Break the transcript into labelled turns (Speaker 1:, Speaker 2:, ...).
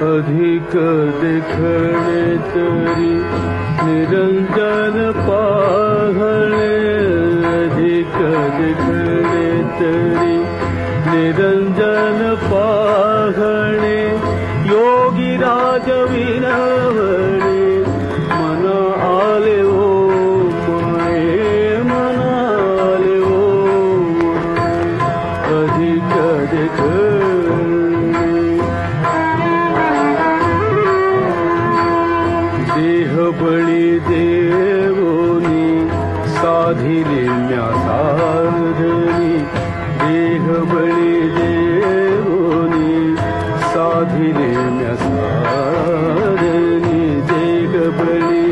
Speaker 1: अधिक देखणे तरी निरंजन पाहणे, अधिक देखणे तरी निरंजन पाहणे, योगी राज विनवणे मन आले ओ माये, मन आले ओ माये, अधिक देखणे देह बळी देवोनी साधिले म्या साधनी, देह बळी देवोनी साधिले म्या साधनी, देह बळी